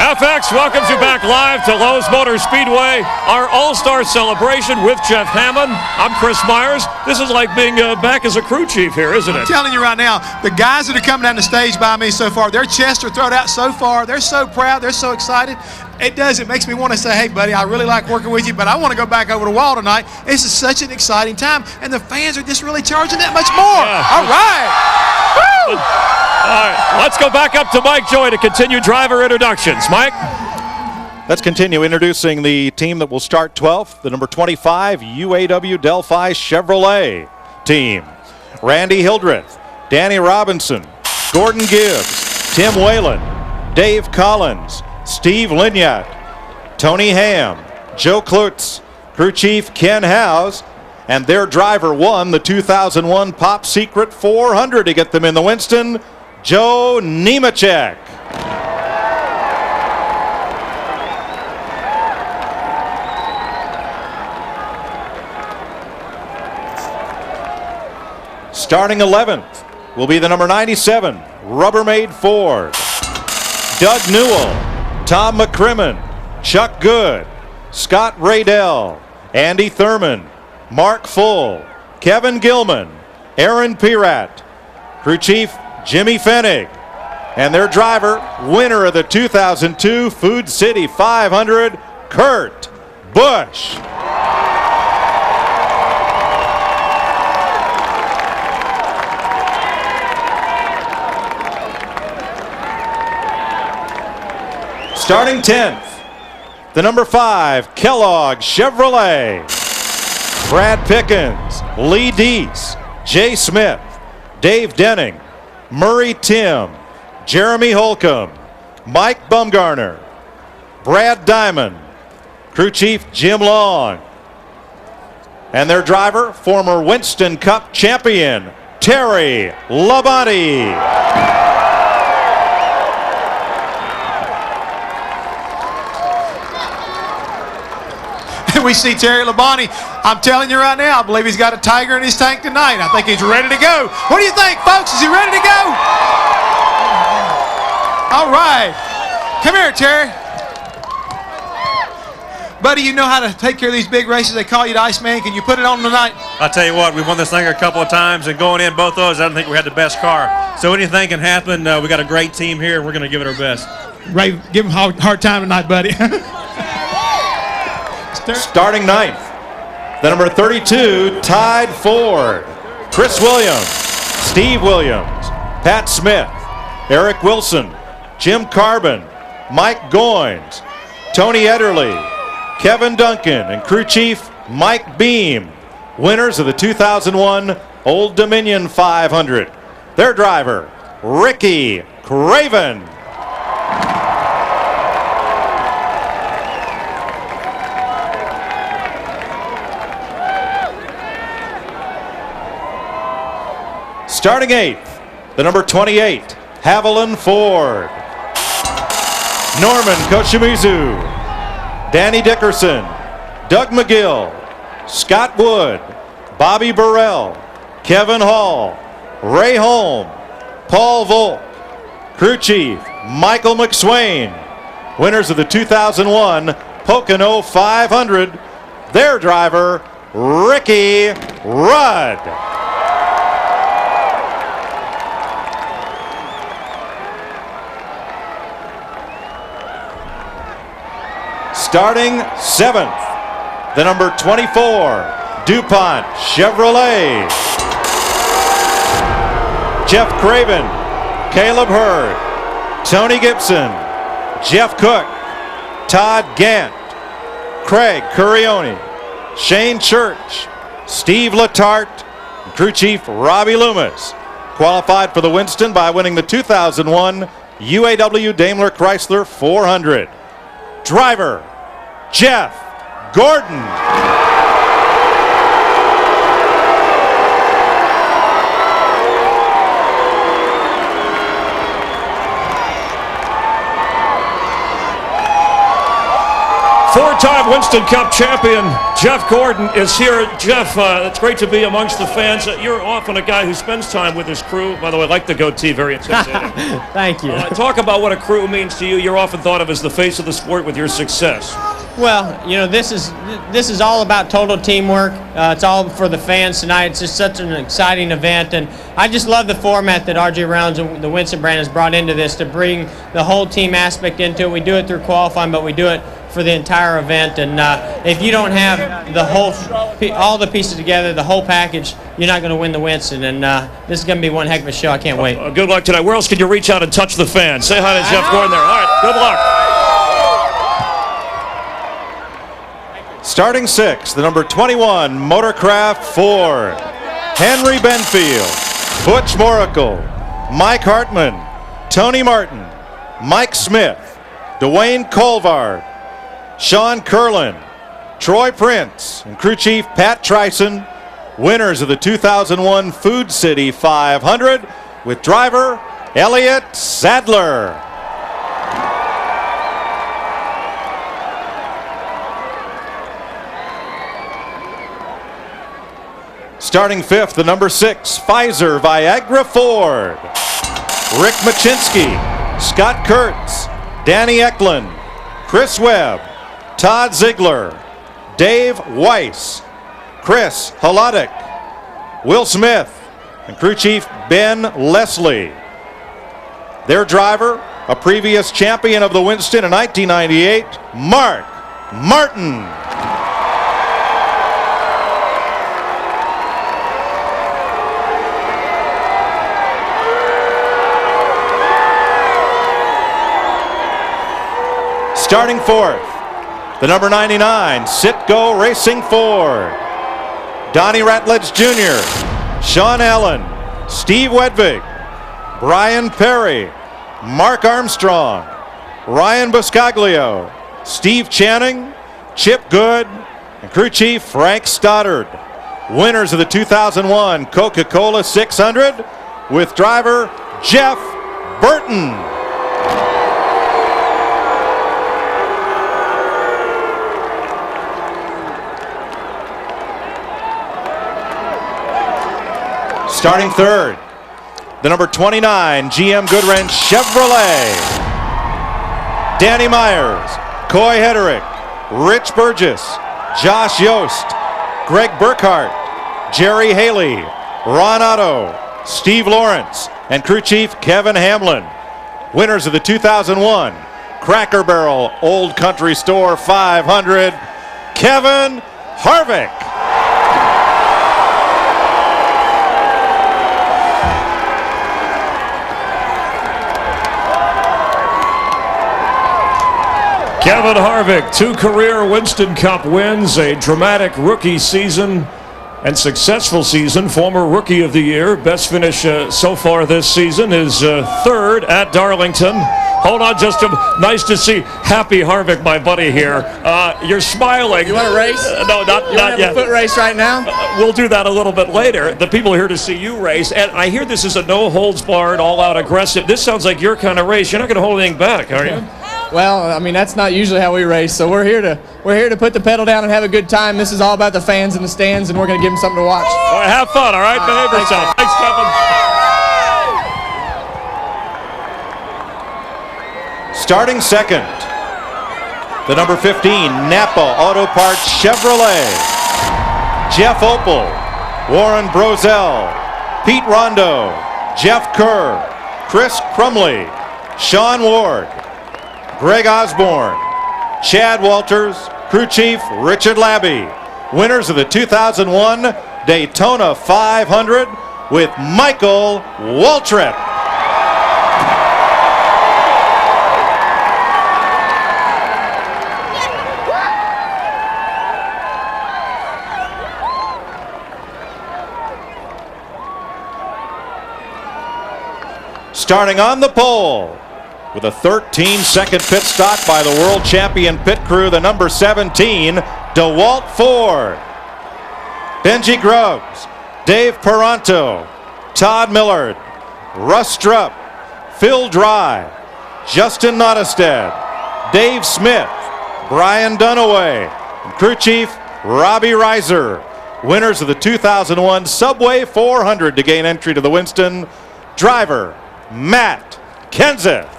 FX welcomes you back live to Lowe's Motor Speedway, our All-Star celebration with Jeff Hammond. I'm Chris Myers. This is like being back as a crew chief here, isn't it? I'm telling you right now, the guys that are coming down the stage by me so far, their chests are thrown out so far. They're so proud. They're so excited. It makes me want to say, hey, buddy, I really like working with you, but I want to go back over the wall tonight. This is such an exciting time, and the fans are just really charging that much more. Yeah. All right. Woo! All right, let's go back up to Mike Joy to continue driver introductions. Mike? Let's continue introducing the team that will start 12th, the number 25 UAW Delphi Chevrolet team. Randy Hildreth, Danny Robinson, Gordon Gibbs, Tim Whalen, Dave Collins, Steve Linyat, Tony Ham, Joe Klutz, crew chief Ken Howes, and their driver won the 2001 Pop Secret 400 to get them in the Winston, Joe Nemechek. Starting 11th will be the number 97 Rubbermaid Ford. Doug Newell, Tom McCrimmon, Chuck Good, Scott Raydell, Andy Thurman, Mark Full, Kevin Gilman, Aaron Pirat, crew chief Jimmy Fenig, and their driver, winner of the 2002 Food City 500, Kurt Busch. Starting 10th, the number 5 Kellogg Chevrolet. Brad Pickens, Lee Deese, Jay Smith, Dave Denning, Murray Tim, Jeremy Holcomb, Mike Bumgarner, Brad Diamond, crew chief Jim Long, and their driver, former Winston Cup champion, Terry Labonte. We see Terry Labonte. I'm telling you right now, I believe he's got a tiger in his tank tonight. I think he's ready to go. What do you think, folks? Is he ready to go? All right. Come here, Terry. Buddy, you know how to take care of these big races. They call you the Iceman. Can you put it on tonight? I'll tell you what, we've won this thing a couple of times, and going in both of those, I don't think we had the best car. So anything can happen. We got a great team here, and we're going to give it our best. Ray, give him a hard time tonight, buddy. Starting 9th, the number 32 Tide Ford. Chris Williams, Steve Williams, Pat Smith, Eric Wilson, Jim Carbon, Mike Goins, Tony Ederle, Kevin Duncan, and crew chief Mike Beam, winners of the 2001 Old Dominion 500. Their driver, Ricky Craven. Starting 8th, the number 28 Haviland Ford. Norman Koshimizu, Danny Dickerson, Doug McGill, Scott Wood, Bobby Burrell, Kevin Hall, Ray Holm, Paul Volk, crew chief Michael McSwain, winners of the 2001 Pocono 500, their driver Ricky Rudd. Starting 7th, the number 24 DuPont Chevrolet. Jeff Craven, Caleb Hurd, Tony Gibson, Jeff Cook, Todd Gant, Craig Curioni, Shane Church, Steve Letarte, and crew chief Robbie Loomis. Qualified for the Winston by winning the 2001 UAW Daimler Chrysler 400. Driver, Jeff Gordon. Four-time Winston Cup champion Jeff Gordon is here. Jeff, it's great to be amongst the fans. You're often a guy who spends time with his crew. By the way, I like the goatee, very intimidating. Thank you. Talk about what a crew means to you. You're often thought of as the face of the sport with your success. Well, you know, this is all about total teamwork. It's all for the fans tonight. It's just such an exciting event, and I just love the format that RJ Rounds and the Winston brand has brought into this to bring the whole team aspect into it. We do it through qualifying, but we do it for the entire event. And if you don't have all the pieces together, the whole package, you're not going to win the Winston. And this is going to be one heck of a show. I can't wait. Good luck tonight. Where else can you reach out and touch the fans? Say hi to Jeff Gordon there. All right, good luck. Starting six, the number 21 Motorcraft Ford. Henry Benfield, Butch Moracle, Mike Hartman, Tony Martin, Mike Smith, Dwayne Colvard, Sean Curlin, Troy Prince, and crew chief Pat Trison, winners of the 2001 Food City 500 with driver Elliott Sadler. Starting fifth, the number 6 Pfizer Viagra Ford. Rick Machinsky, Scott Kurtz, Danny Eklund, Chris Webb, Todd Ziegler, Dave Weiss, Chris Halodic, Will Smith, and crew chief Ben Leslie. Their driver, a previous champion of the Winston in 1998, Mark Martin. Starting fourth, the number 99 Citgo Racing Ford. Donnie Ratledge Jr., Sean Allen, Steve Wedvig, Brian Perry, Mark Armstrong, Ryan Buscaglio, Steve Channing, Chip Good, and crew chief Frank Stoddard. Winners of the 2001 Coca-Cola 600 with driver Jeff Burton. Starting third, the number 29 GM Goodwrench Chevrolet. Danny Myers, Coy Hederick, Rich Burgess, Josh Yost, Greg Burkhart, Jerry Haley, Ron Otto, Steve Lawrence, and crew chief Kevin Hamlin. Winners of the 2001 Cracker Barrel Old Country Store 500, Kevin Harvick. Kevin Harvick, 2 career Winston Cup wins, a dramatic rookie season and successful season, former Rookie of the Year. Best finish so far this season is third at Darlington. Hold on just nice to see Happy Harvick, my buddy here. You're smiling. You want to race? No, not yet. A foot race right now? We'll do that a little bit later. The people are here to see you race, and I hear this is a no-holds-barred, all-out aggressive. This sounds like your kind of race. You're not going to hold anything back, are you? Well, I mean, that's not usually how we race. So we're here to put the pedal down and have a good time. This is all about the fans in the stands, and we're going to give them something to watch. All right, have fun, all right? Behave yourself. Thanks, Kevin. Starting second, the number 15 Napa Auto Parts Chevrolet. Jeff Opel, Warren Brozell, Pete Rondo, Jeff Kerr, Chris Crumley, Sean Ward, Greg Osborne, Chad Walters, crew chief Richard Labby. Winners of the 2001 Daytona 500 with Michael Waltrip. Starting on the pole with a 13-second pit stop by the world champion pit crew, the number 17 DeWalt Ford. Benji Grubbs, Dave Peranto, Todd Millard, Russ Strupp, Phil Dry, Justin Nottestead, Dave Smith, Brian Dunaway, and crew chief Robbie Reiser. Winners of the 2001 Subway 400 to gain entry to the Winston, driver Matt Kenseth.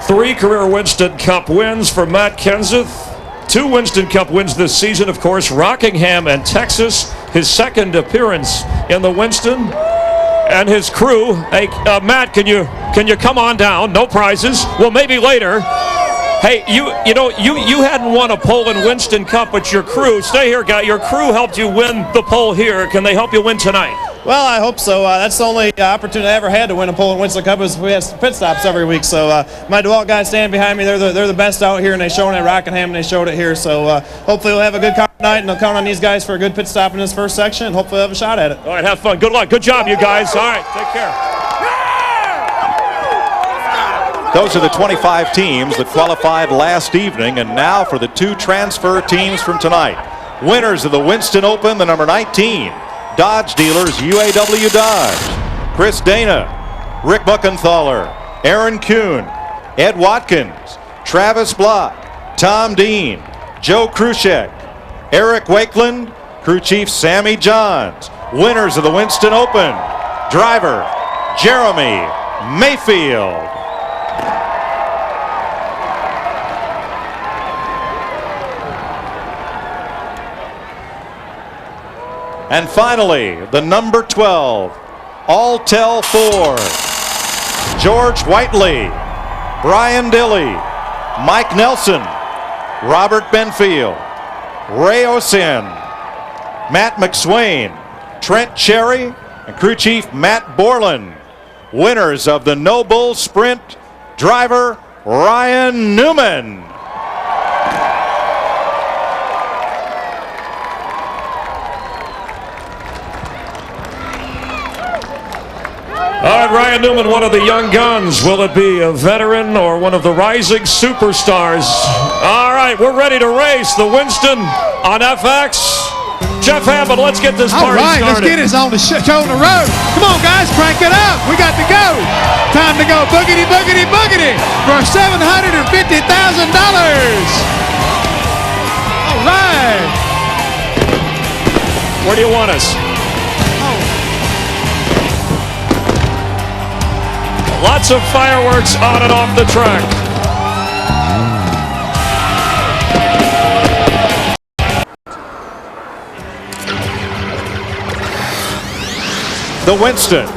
Three career Winston Cup wins for Matt Kenseth. 2 Winston Cup wins this season, of course, Rockingham and Texas. His second appearance in the Winston. And his crew. Hey, Matt, can you come on down? No prizes. Well, maybe later. Hey, you hadn't won a pole in Winston Cup, but your crew, stay here, guy. Your crew helped you win the pole here. Can they help you win tonight? Well, I hope so. That's the only opportunity I ever had to win a pole in Winston Cup. We have pit stops every week. So my DeWalt guys stand behind me. They're the best out here, and they showed it at Rockingham, and they showed it here. So hopefully we'll have a good car tonight, and they'll count on these guys for a good pit stop in this first section, and hopefully we'll have a shot at it. All right, have fun. Good luck. Good job, you guys. All right, take care. Those are the 25 teams that qualified last evening, and now for the 2 transfer teams from tonight. Winners of the Winston Open, the number 19 Dodge dealers, UAW Dodge. Chris Dana, Rick Buckenthaler, Aaron Kuhn, Ed Watkins, Travis Block, Tom Dean, Joe Kruschek, Eric Wakeland, crew chief Sammy Johns. Winners of the Winston Open, driver Jeremy Mayfield. And finally, the number 12, Alltel Ford. George Whiteley, Brian Dilley, Mike Nelson, Robert Benfield, Ray Osen, Matt McSwain, Trent Cherry, and crew chief Matt Borland. Winners of the No Bull Sprint, driver Ryan Newman. All right, Ryan Newman, one of the young guns. Will it be a veteran or one of the rising superstars? All right, we're ready to race the Winston on FX. Jeff Hammond, let's get this party started. All right, let's get it on the show on the road. Come on, guys, crank it up. We got to go. Time to go boogity, boogity, boogity for $750,000. All right. Where do you want us? Lots of fireworks on and off the track. The Winston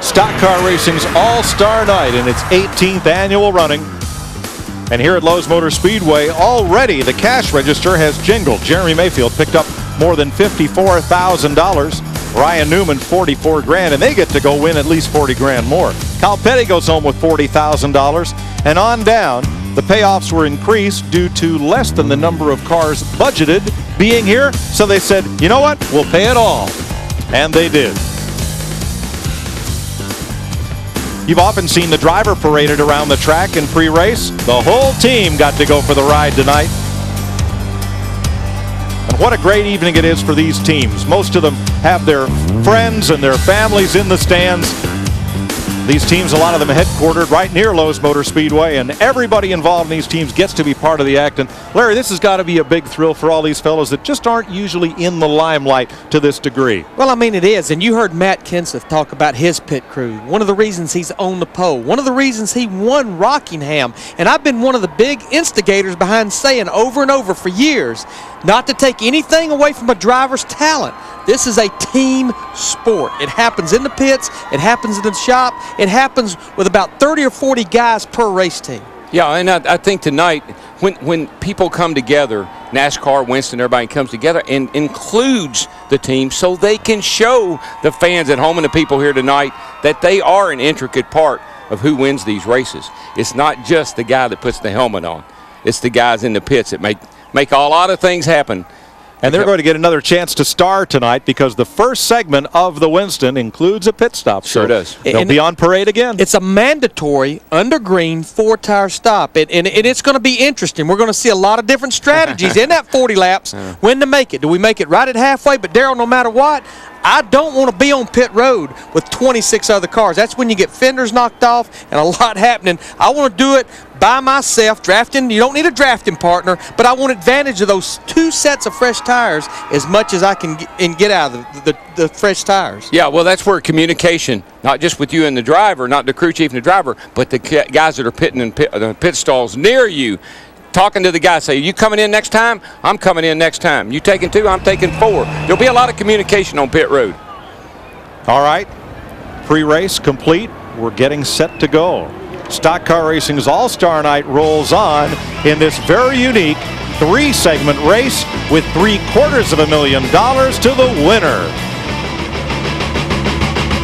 Stock Car Racing's All-Star Night in its 18th annual running. And here at Lowe's Motor Speedway, already the cash register has jingled. Jeremy Mayfield picked up more than $54,000. Ryan Newman, 44 grand, and they get to go win at least 40 grand more. Kyle Petty goes home with $40,000, and on down, the payoffs were increased due to less than the number of cars budgeted being here, so they said, you know what, we'll pay it all. And they did. You've often seen the driver paraded around the track in pre-race. The whole team got to go for the ride tonight. And what a great evening it is for these teams. Most of them have their friends and their families in the stands. These teams, a lot of them headquartered right near Lowe's Motor Speedway, and everybody involved in these teams gets to be part of the act. And Larry, this has got to be a big thrill for all these fellows that just aren't usually in the limelight to this degree. Well, I mean, it is. And you heard Matt Kenseth talk about his pit crew. One of the reasons he's on the pole. One of the reasons he won Rockingham. And I've been one of the big instigators behind saying over and over for years, not to take anything away from a driver's talent. This is a team sport. It happens in the pits. It happens in the shop. It happens with about 30 or 40 guys per race team. Yeah, and I think tonight, when people come together, NASCAR, Winston, everybody comes together and includes the team so they can show the fans at home and the people here tonight that they are an intricate part of who wins these races. It's not just the guy that puts the helmet on. It's the guys in the pits that make a lot of things happen. And they're going to get another chance to star tonight because the first segment of the Winston includes a pit stop. Sure does. They'll be on parade again. It's a mandatory under green 4-tire stop. And it's going to be interesting. We're going to see a lot of different strategies in that 40 laps when to make it. Do we make it right at halfway? But Darrell, no matter what, I don't want to be on pit road with 26 other cars. That's when you get fenders knocked off and a lot happening. I want to do it by myself, drafting. You don't need a drafting partner, but I want advantage of those 2 sets of fresh tires as much as I can get out of the fresh tires. Yeah, well, that's where communication, not just with you and the driver, not the crew chief and the driver, but the guys that are pitting in pit stalls near you, talking to the guys, say, you coming in next time? I'm coming in next time. You taking 2? I'm taking 4. There'll be a lot of communication on pit road. All right, pre-race complete. We're getting set to go. Stock Car Racing's All-Star Night rolls on in this very unique 3-segment race with $750,000 to the winner.